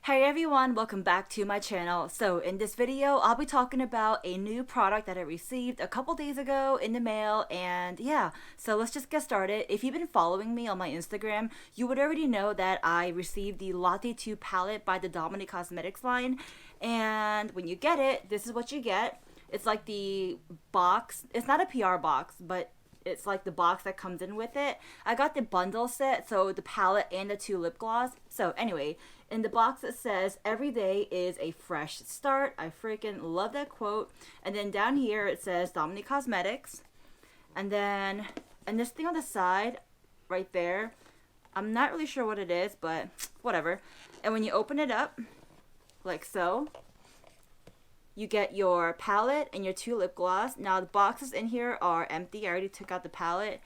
Hey everyone, welcome back to my channel. So in this video, I'll be talking about a new product that I received a couple days ago in the mail, and yeah, so let's just get started. If you've been following me on my Instagram, you would already know that I received the Latte 2 palette by the Dominique Cosmetics line, and when you get it, this is what you get. It's like the box, it's not a PR box, but it's like the box that comes in with it. I got the bundle set, so the palette and the 2 lip gloss. So anyway, in the box it says, "Every day is a fresh start." I freaking love that quote. And then down here it says Dominique Cosmetics. And then, and this thing on the side, right there, I'm not really sure what it is, but whatever. And when you open it up, like so, you get your palette and your 2 lip gloss. Now the boxes in here are empty. I already took out the palette,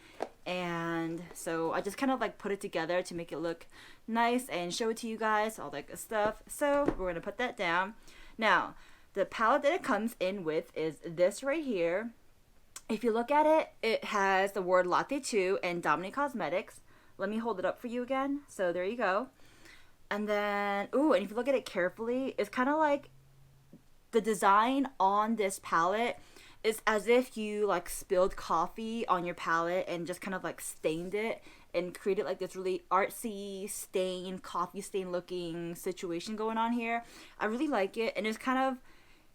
and so I just kind of like put it together to make it look nice and show it to you guys, all that good stuff. So we're gonna put that down. Now the palette that it comes in with is this right here. If you look at it, it has the word Latte 2 and Dominique Cosmetics. Let me hold it up for you again. So there you go. And then, ooh, and if you look at it carefully, it's kind of like the design on this palette is as if you like spilled coffee on your palette and just kind of like stained it and created like this really artsy stain, coffee stain looking situation going on here. I really like it, and it's kind of,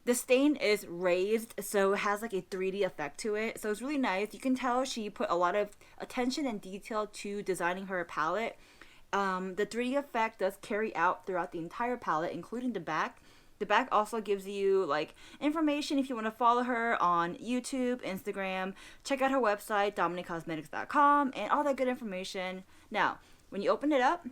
the stain is raised, so it has like a 3D effect to it. So it's really nice. You can tell she put a lot of attention and detail to designing her palette. The 3D effect does carry out throughout the entire palette, including the back. The back also gives you like information if you want to follow her on YouTube, Instagram. Check out her website, dominiquecosmetics.com, and all that good information. Now, when you open it up,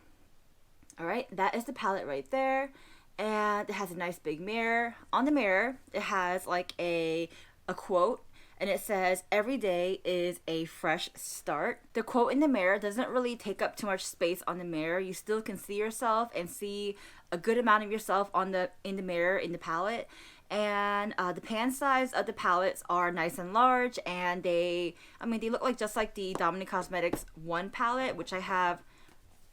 all right, that is the palette right there. And it has a nice big mirror. On the mirror, it has like a quote, and it says, "Every day is a fresh start." The quote in the mirror doesn't really take up too much space on the mirror. You still can see yourself and see a good amount of yourself in the mirror in the palette. And the pan size of the palettes are nice and large, and they look like just like the Dominique Cosmetics 1 palette, which I have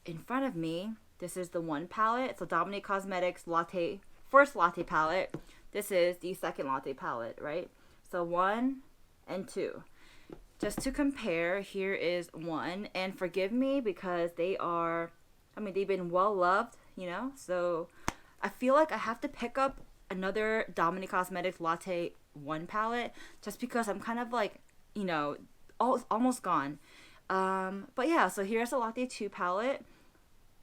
in front of me. This is the 1 palette. So Dominique Cosmetics Latte, first Latte palette. This is the second Latte palette, right? So 1 and 2. Just to compare, here is 1, and forgive me because they are, they've been well loved, you know, so I feel like I have to pick up another Dominique Cosmetics Latte 1 palette just because I'm kind of like, you know, almost gone. But yeah, so here's the Latte 2 palette.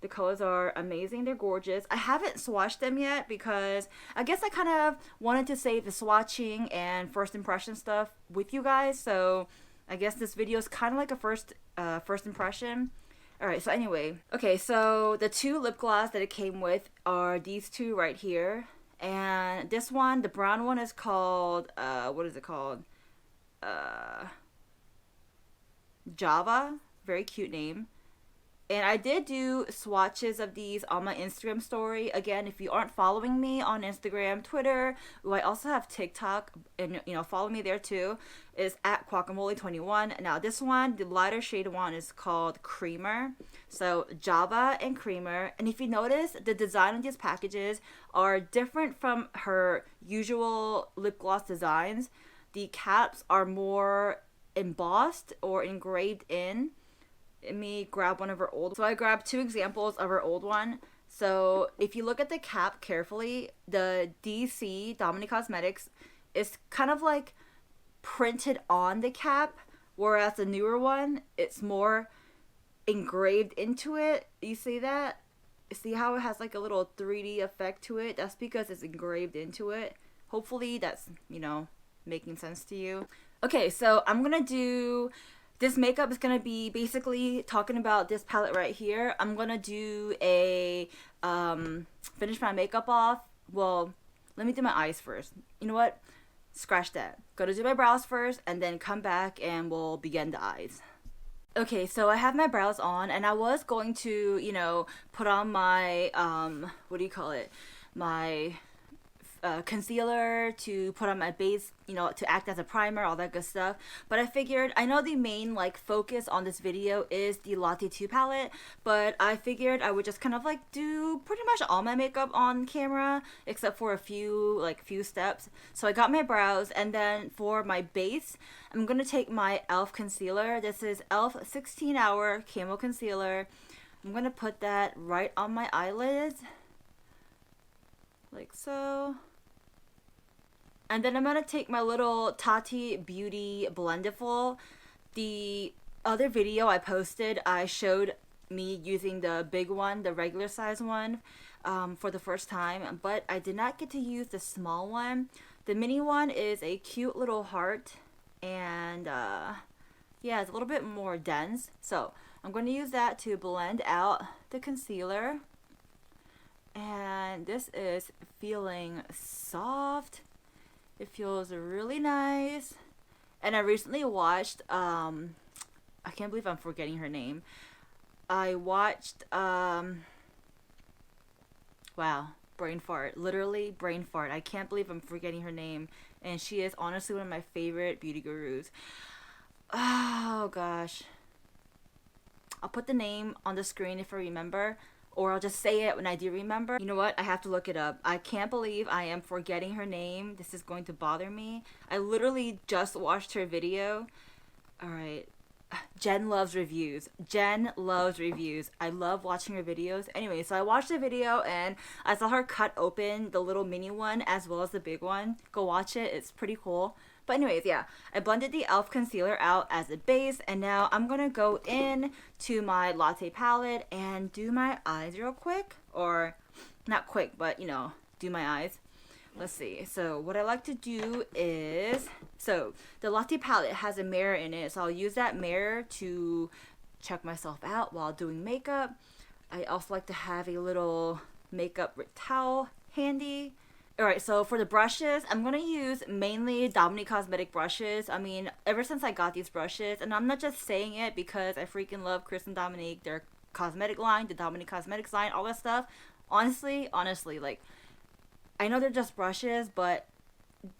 The colors are amazing. They're gorgeous. I haven't swatched them yet because I guess I kind of wanted to save the swatching and first impression stuff with you guys. So I guess this video is kind of like a first impression. Alright, so anyway. Okay, so the 2 lip gloss that it came with are these 2 right here. And this one, the brown one, is called, what is it called? Java. Very cute name. And I did do swatches of these on my Instagram story. Again, if you aren't following me on Instagram, Twitter, I also have TikTok, and you know, follow me there too. Is at Guacamole21. Now this one, the lighter shade one, is called Creamer. So Java and Creamer. And if you notice, the design of these packages are different from her usual lip gloss designs. The caps are more embossed or engraved in. Let me grab one of her old. So I grabbed 2 examples of her old one. So if you look at the cap carefully, the DC Dominique Cosmetics is kind of like printed on the cap, whereas the newer one, it's more engraved into it. You see that? See how it has like a little 3D effect to it? That's because it's engraved into it. Hopefully that's, you know, making sense to you. Okay, so I'm gonna do, this makeup is going to be basically talking about this palette right here. I'm going to do a, finish my makeup off. Well, let me do my eyes first. You know what? Scratch that. Go to do my brows first, and then come back and we'll begin the eyes. Okay, so I have my brows on, and I was going to, you know, put on my, what do you call it? My concealer to put on my base, you know, to act as a primer, all that good stuff. But I figured, I know the main like focus on this video is the Latte 2 palette, but I figured I would just kind of like do pretty much all my makeup on camera except for a few steps. So I got my brows, and then for my base, I'm gonna take my e.l.f. concealer. This is e.l.f. 16 Hour Camo Concealer. I'm gonna put that right on my eyelids, like so. And then I'm gonna take my little Tati Beauty Blendiful. The other video I posted, I showed me using the big one, the regular size one, for the first time, but I did not get to use the small one. The mini one is a cute little heart, and yeah, it's a little bit more dense. So I'm going to use that to blend out the concealer. And this is feeling soft. It feels really nice. And I recently watched, I can't believe I'm forgetting her name. I watched, wow, brain fart. Literally brain fart. I can't believe I'm forgetting her name. And she is honestly one of my favorite beauty gurus. Oh gosh. I'll put the name on the screen if I remember, or I'll just say it when I do remember. You know what? I have to look it up. I can't believe I am forgetting her name. This is going to bother me. I literally just watched her video. Alright. Jen loves reviews. Jen loves reviews. I love watching her videos. Anyway, so I watched the video and I saw her cut open the little mini one as well as the big one. Go watch it. It's pretty cool. But anyways, yeah, I blended the e.l.f. concealer out as a base, and now I'm gonna go in to my Latte palette and do my eyes real quick. Or, not quick, but, you know, do my eyes. Let's see. So what I like to do is, so the Latte palette has a mirror in it, so I'll use that mirror to check myself out while doing makeup. I also like to have a little makeup towel handy. Alright, so for the brushes, I'm going to use mainly Dominique cosmetic brushes. I mean, ever since I got these brushes, and I'm not just saying it because I freaking love Chris and Dominique, their cosmetic line, the Dominique Cosmetics line, all that stuff. Honestly, like, I know they're just brushes, but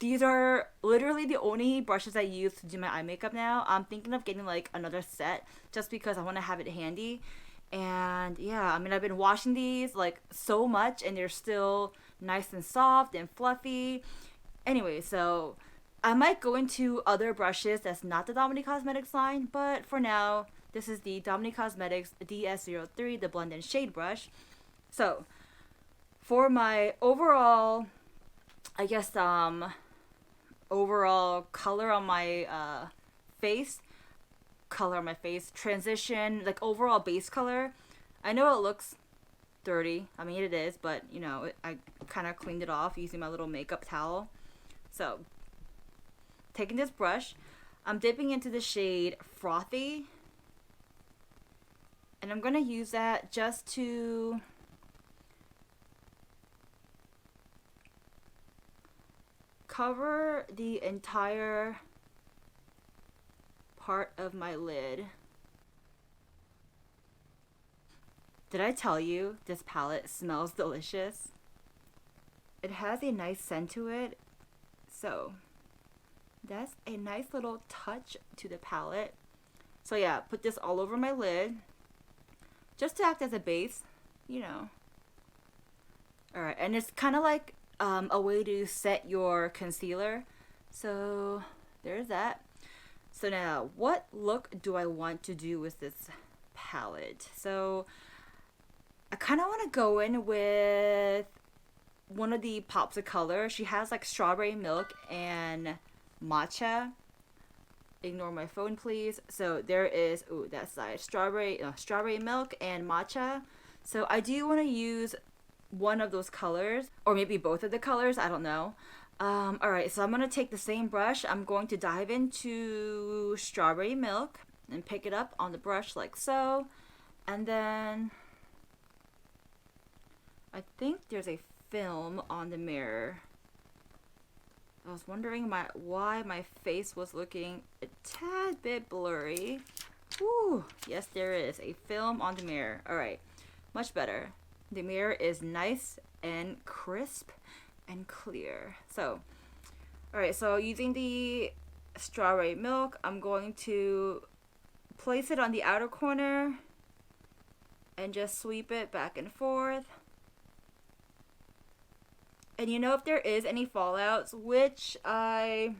these are literally the only brushes I use to do my eye makeup now. I'm thinking of getting, like, another set just because I want to have it handy. And, yeah, I mean, I've been washing these, like, so much, and they're still nice and soft and fluffy. Anyway, so I might go into other brushes that's not the Dominique Cosmetics line, but for now, this is the Dominique Cosmetics DS03, the blend and shade brush. So for my overall, I guess, overall color on my face, transition, like overall base color, I know it looks dirty. I mean, it is, but you know, I kind of cleaned it off using my little makeup towel. So, taking this brush, I'm dipping into the shade Frothy, and I'm gonna use that just to cover the entire part of my lid. Did I tell you this palette smells delicious? It has a nice scent to it, so that's a nice little touch to the palette. So yeah, put this all over my lid, just to act as a base, you know. Alright, and it's kind of like a way to set your concealer. So there's that. So now, what look do I want to do with this palette? So I kind of want to go in with one of the pops of color. She has like strawberry milk and matcha. Ignore my phone, please. So there is, ooh, that side, strawberry milk and matcha. So I do want to use one of those colors, or maybe both of the colors, I don't know. Alright, so I'm going to take the same brush. I'm going to dive into strawberry milk and pick it up on the brush like so. And then I think there's a film on the mirror. I was wondering why my face was looking a tad bit blurry. Whew, yes, there is a film on the mirror. Alright, much better. The mirror is nice and crisp, and clear. So, alright, so using the strawberry milk, I'm going to place it on the outer corner and just sweep it back and forth. And you know, if there is any fallouts, which I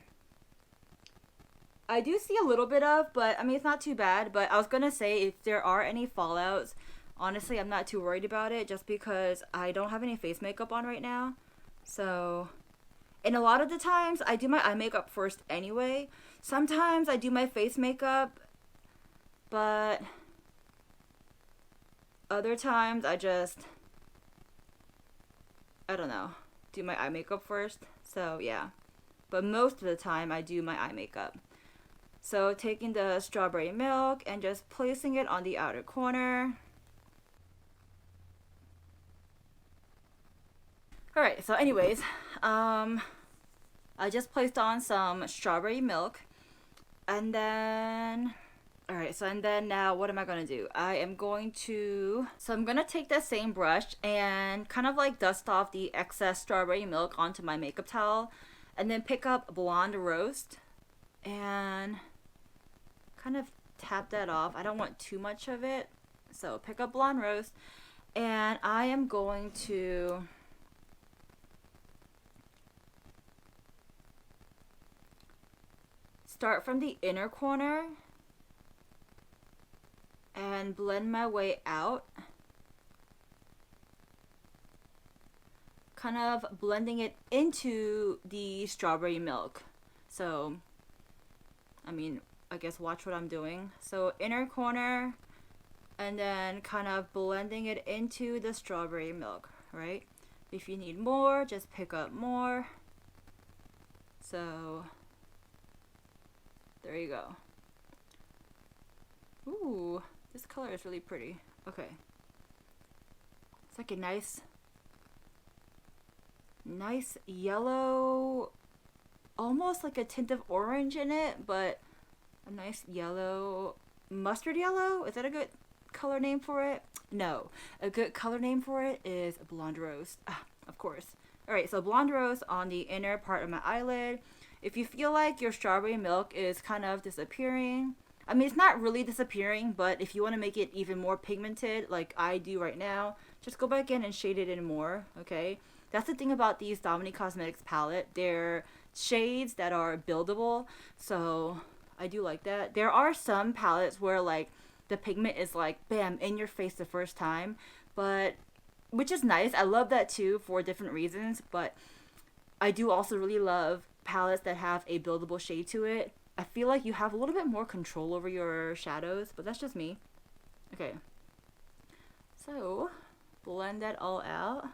do see a little bit of, but I mean, it's not too bad. But I was gonna say, if there are any fallouts, honestly, I'm not too worried about it, just because I don't have any face makeup on right now. So, and a lot of the times I do my eye makeup first anyway. Sometimes I do my face makeup, but other times I don't know, do my eye makeup first. So yeah, but most of the time I do my eye makeup. So taking the strawberry milk and just placing it on the outer corner. Alright, so anyways, I just placed on some strawberry milk, and then alright, so and then now what am I gonna do? I'm gonna take that same brush and kind of like dust off the excess strawberry milk onto my makeup towel, and then pick up Blonde Roast and kind of tap that off. I don't want too much of it, so pick up Blonde Roast, and I am going to start from the inner corner and blend my way out, kind of blending it into the strawberry milk. So, I mean, I guess watch what I'm doing. So inner corner, and then kind of blending it into the strawberry milk, right? If you need more, just pick up more. So there you go. Ooh, this color is really pretty. Okay. It's like a nice yellow, almost like a tint of orange in it, but a nice yellow, mustard yellow. Is that a good color name for it? No, a good color name for it is Blonde Roast. Of course. Alright, so Blonde Roast on the inner part of my eyelid. If you feel like your strawberry milk is kind of disappearing, I mean, it's not really disappearing, but if you want to make it even more pigmented, like I do right now, just go back in and shade it in more, okay? That's the thing about these Dominique Cosmetics palette. They're shades that are buildable, so I do like that. There are some palettes where, like, the pigment is, like, bam, in your face the first time, but, which is nice. I love that, too, for different reasons, but I do also really love palettes that have a buildable shade to it. I feel like you have a little bit more control over your shadows, but that's just me. Okay. So, blend that all out.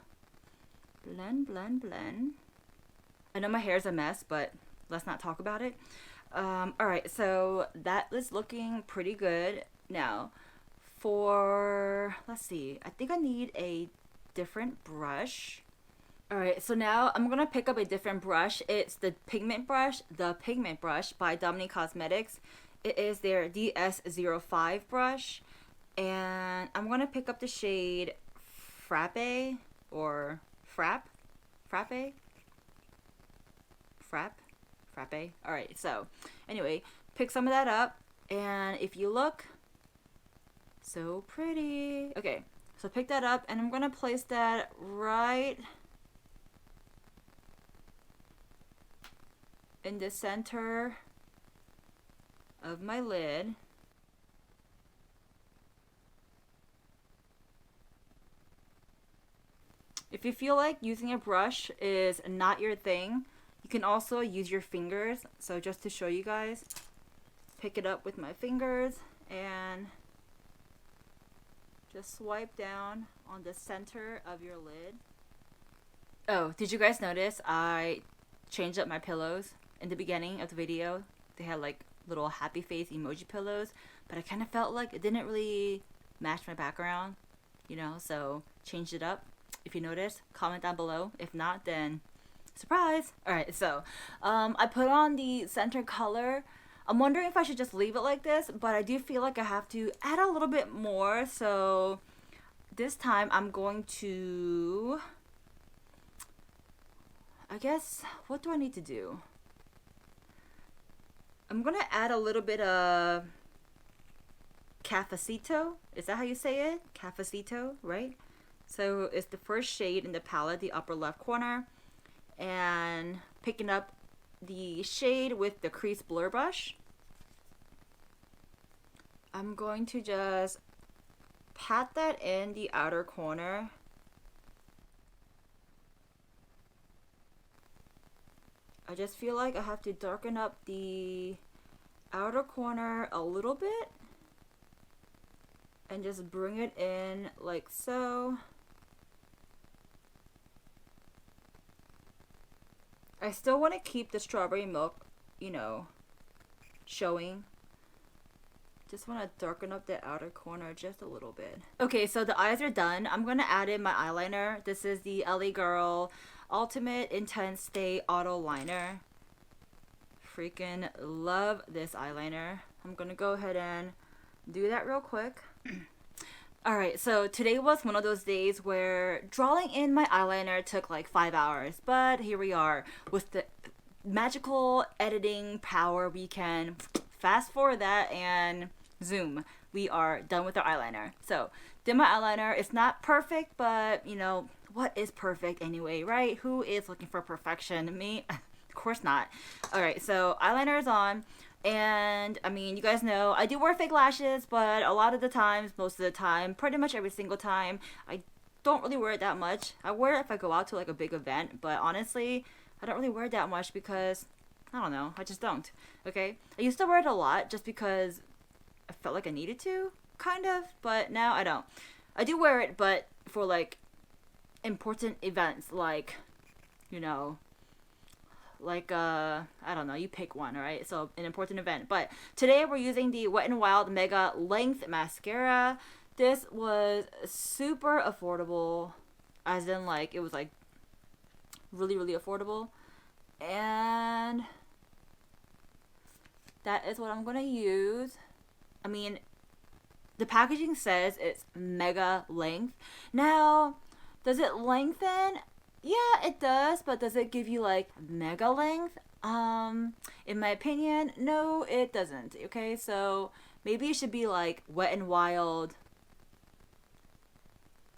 Blend, blend, blend. I know my hair's a mess, but let's not talk about it. Alright, so that is looking pretty good. Now, let's see, I think I need a different brush. Alright, so now I'm going to pick up a different brush. It's the Pigment Brush by Dominique Cosmetics. It is their DS05 brush. And I'm going to pick up the shade Frappe, or Frappe? Alright, so anyway, pick some of that up. And if you look, so pretty. Okay, so pick that up, and I'm going to place that right in the center of my lid. If you feel like using a brush is not your thing, you can also use your fingers. So just to show you guys, pick it up with my fingers and just swipe down on the center of your lid. Oh, did you guys notice I changed up my pillows? In the beginning of the video, they had like little happy face emoji pillows, but I kind of felt like it didn't really match my background, you know, so changed it up. If you notice, comment down below. If not, then surprise. Alright, so I put on the center color. I'm wondering if I should just leave it like this, but I do feel like I have to add a little bit more, so this time I'm going to guess, what do I need to do? I'm gonna add a little bit of Cafecito. Is that how you say it? Cafecito, right? So it's the first shade in the palette, the upper left corner. And picking up the shade with the crease blur brush. I'm going to just pat that in the outer corner. I just feel like I have to darken up the outer corner a little bit and just bring it in like so. I still want to keep the strawberry milk, you know, showing. Just want to darken up the outer corner just a little bit. Okay, so the eyes are done. I'm going to add in my eyeliner. This is the LA Girl Ultimate Intense Stay Auto Liner. Freaking love this eyeliner. I'm going to go ahead and do that real quick. Alright, so today was one of those days where drawing in my eyeliner took like 5 hours. But here we are. With the magical editing power, we can fast forward that and zoom. We are done with our eyeliner. So, did my eyeliner. It's not perfect, but, you know, what is perfect anyway, right? Who is looking for perfection? Me? Of course not. Alright, so eyeliner is on. And, I mean, you guys know, I do wear fake lashes, but a lot of the times, most of the time, pretty much every single time, I don't really wear it that much. I wear it if I go out to, like, a big event, but honestly, I don't really wear it that much because, I don't know, I just don't, okay? I used to wear it a lot just because I felt like I needed to, kind of, but now I don't. I do wear it, but for, like, important events, like, you know, like I don't know, you pick one, alright? So an important event. But today we're using the Wet n Wild Mega Length Mascara. This was super affordable, as in like it was like really affordable, and that is what I'm gonna use. I mean, the packaging says it's mega length. Now, does it lengthen? Yeah, it does, but does it give you like mega length? In my opinion, no, it doesn't. Okay, so maybe it should be like Wet n Wild,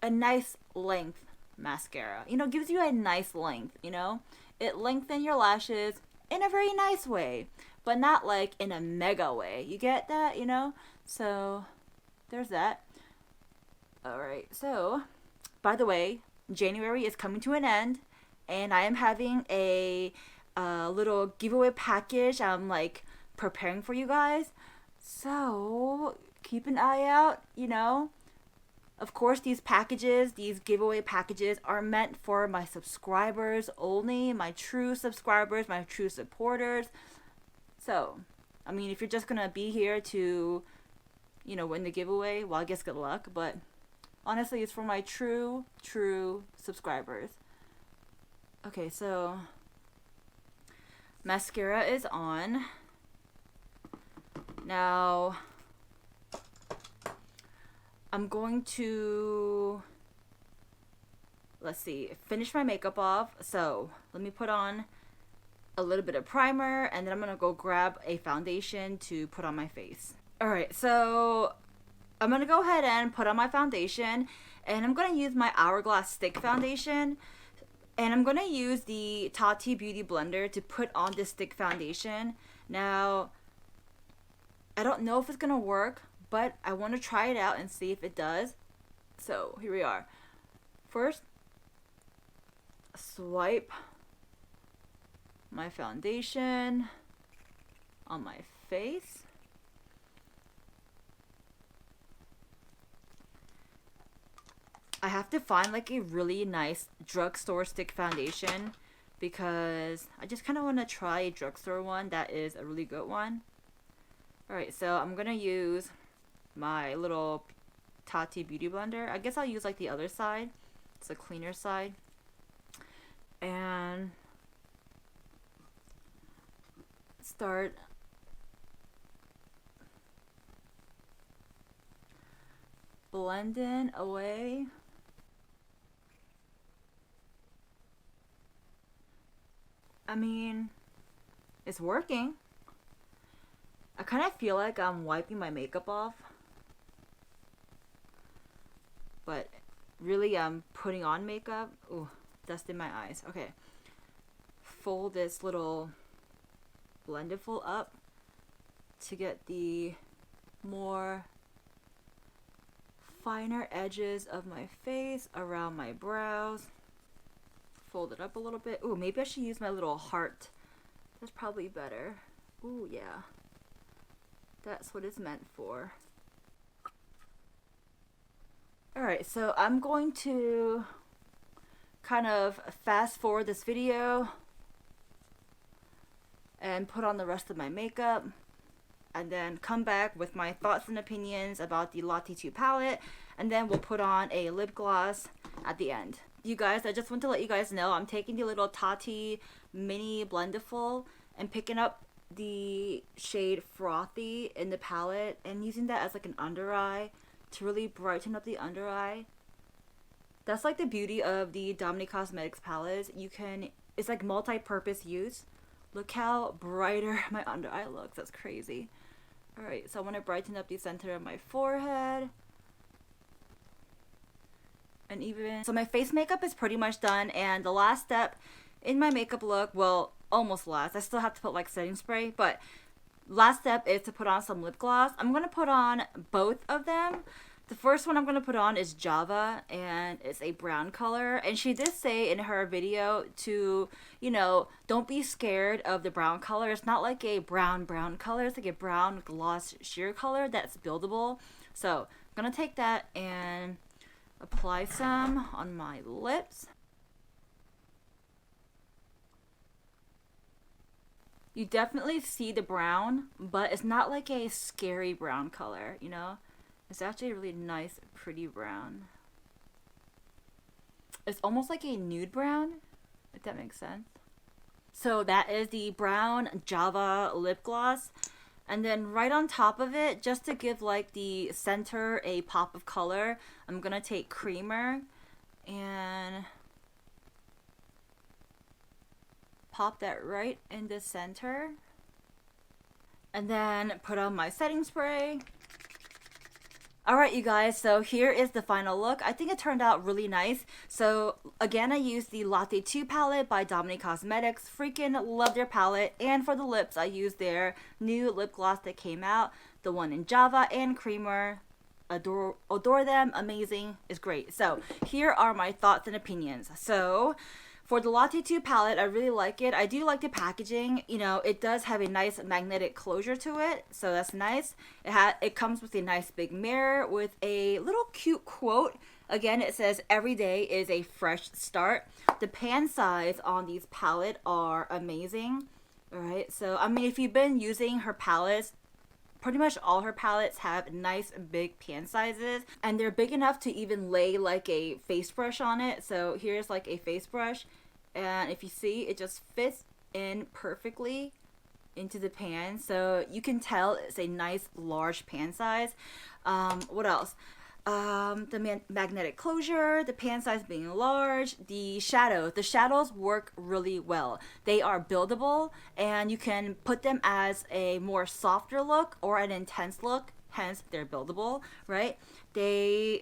a nice length mascara. You know, gives you a nice length, you know? It lengthens your lashes in a very nice way, but not like in a mega way. You get that, you know? So, there's that. Alright, so, by the way, January is coming to an end, and I am having a little giveaway package I'm like preparing for you guys. So keep an eye out, you know. Of course, these packages, these giveaway packages are meant for my subscribers only, my true subscribers, my true supporters. So, I mean, if you're just gonna be here to, you know, win the giveaway, well, I guess good luck, but honestly, it's for my true subscribers. Okay, so mascara is on. Now, I'm going to, let's see, finish my makeup off. So, let me put on a little bit of primer, and then I'm going to go grab a foundation to put on my face. Alright, so I'm going to go ahead and put on my foundation, and I'm going to use my Hourglass Stick Foundation, and I'm going to use the Tati Beauty Blender to put on this stick foundation. Now, I don't know if it's going to work, but I want to try it out and see if it does. So, here we are. First, swipe my foundation on my face. I have to find like a really nice drugstore stick foundation because I just kind of want to try a drugstore one that is a really good one. Alright, so I'm going to use my little Tati Beauty Blender. I guess I'll use like the other side. It's the cleaner side. And start blending away I mean, it's working. I kind of feel like I'm wiping my makeup off, but really I'm putting on makeup. Ooh, dust in my eyes. Okay. Fold this little blended-ful up to get the more finer edges of my face around my brows. Fold it up a little bit. Ooh, maybe I should use my little heart. That's probably better. Ooh, yeah. That's what it's meant for. Alright, so I'm going to kind of fast forward this video and put on the rest of my makeup, and then come back with my thoughts and opinions about the Latte 2 palette, and then we'll put on a lip gloss at the end. You guys, I just want to let you guys know I'm taking the little Tati mini blended-ful and picking up the shade Frothy in the palette and using that as like an under eye to really brighten up the under eye. That's like the beauty of the Dominique Cosmetics palettes. It's like multi-purpose use. Look how brighter my under eye looks. That's crazy. Alright, so I want to brighten up the center of my forehead. And even... So my face makeup is pretty much done. And the last step in my makeup look, well, almost last. I still have to put like setting spray. But last step is to put on some lip gloss. I'm going to put on both of them. The first one I'm going to put on is Java, and it's a brown color. And she did say in her video to, you know, don't be scared of the brown color. It's not like a brown color. It's like a brown gloss sheer color that's buildable. So I'm going to take that and apply some on my lips. You definitely see the brown, but it's not like a scary brown color, you know? It's actually a really nice, pretty brown. It's almost like a nude brown, if that makes sense. So that is the brown Java lip gloss. And then right on top of it, just to give like the center a pop of color, I'm going to take creamer and pop that right in the center. And then put on my setting spray. Alright you guys, so here is the final look. I think it turned out really nice. So again, I used the Latte 2 palette by Dominique Cosmetics. Freaking love their palette. And for the lips, I used their new lip gloss that came out. The one in Java and Creamer. Adore them. Amazing. It's great. So here are my thoughts and opinions. So for the Latte 2 palette, I really like it. I do like the packaging. You know, it does have a nice magnetic closure to it, so that's nice. It comes with a nice big mirror with a little cute quote. Again, it says, "Every day is a fresh start." The pan size on these palettes are amazing. Alright, so I mean, if you've been using her palettes, pretty much all her palettes have nice big pan sizes, and they're big enough to even lay like a face brush on it. So here's like a face brush, and if you see, it just fits in perfectly into the pan, so you can tell it's a nice large pan size. What else? The magnetic closure, the pan size being large, the shadows work really well. They are buildable, and you can put them as a more softer look or an intense look, hence they're buildable, right?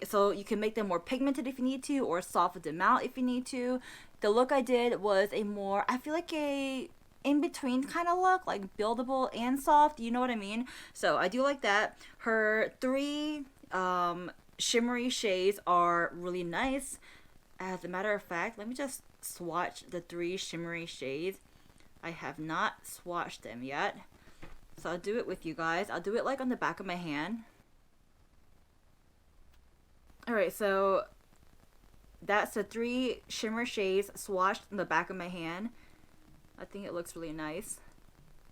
So you can make them more pigmented if you need to, or soften them out if you need to. The look I did was a more, I feel like a in-between kind of look, like buildable and soft, you know what I mean? So I do like that. Her three shimmery shades are really nice. As a matter of fact, let me just swatch the three shimmery shades. I have not swatched them yet, so I'll do it with you guys. I'll do it like on the back of my hand. Alright, so that's the three shimmer shades swatched on the back of my hand. I think it looks really nice,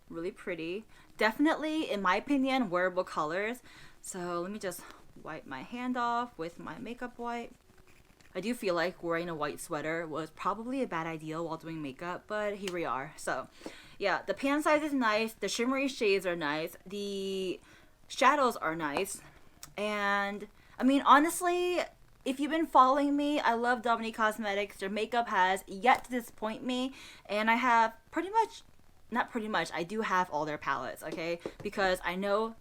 really pretty. Definitely, in my opinion, wearable colors. So let me just wipe my hand off with my makeup wipe. I do feel like wearing a white sweater was probably a bad idea while doing makeup, but here we are. So yeah, the pan size is nice, the shimmery shades are nice, the shadows are nice, and I mean, honestly, if you've been following me, I love Dominique Cosmetics. Their makeup has yet to disappoint me, and I have I do have all their palettes, okay? Because I know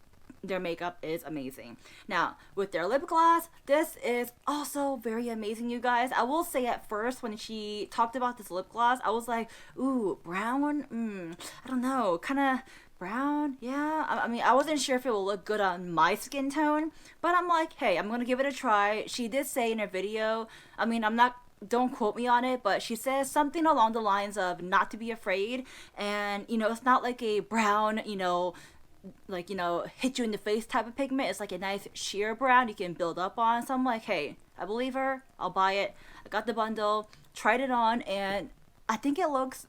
their makeup is amazing. Now, with their lip gloss, this is also very amazing, you guys. I will say at first when she talked about this lip gloss, I was like, ooh, brown? I don't know, kind of brown? Yeah. I mean, I wasn't sure if it will look good on my skin tone, but I'm like, hey, I'm gonna give it a try. She did say in her video, I mean, don't quote me on it, but she says something along the lines of not to be afraid. And, you know, it's not like a brown, like, hit you in the face type of pigment. It's like a nice sheer brown you can build up on. So I'm like, hey, I believe her. I'll buy it. I got the bundle, tried it on, and I think it looks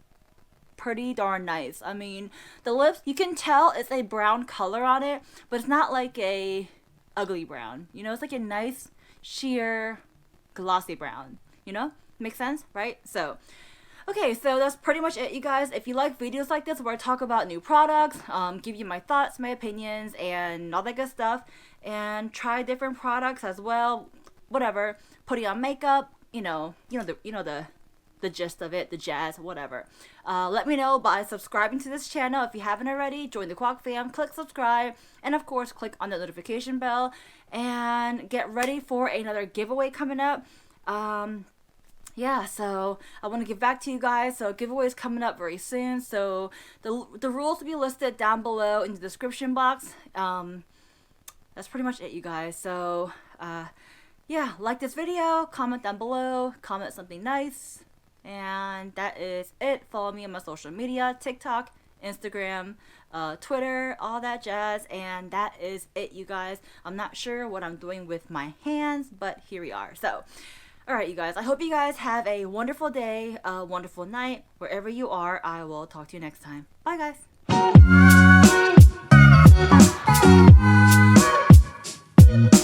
pretty darn nice. I mean, the lips, you can tell it's a brown color on it, but it's not like a ugly brown. It's like a nice, sheer, glossy brown. Makes sense, right? So, okay, so that's pretty much it, you guys. If you like videos like this where I talk about new products, give you my thoughts, my opinions, and all that good stuff, and try different products as well, whatever, putting on makeup, the gist of it, the jazz, whatever. Let me know by subscribing to this channel if you haven't already. Join the Kwak fam, click subscribe, and of course, click on the notification bell, and get ready for another giveaway coming up. Yeah, so I want to get back to you guys. So giveaway is coming up very soon. So the rules will be listed down below in the description box. That's pretty much it, you guys. So yeah, like this video, comment down below, comment something nice, and that is it. Follow me on my social media, TikTok, Instagram, Twitter, all that jazz, and that is it, you guys. I'm not sure what I'm doing with my hands, but here we are. So alright, you guys, I hope you guys have a wonderful day, a wonderful night, wherever you are. I will talk to you next time. Bye, guys.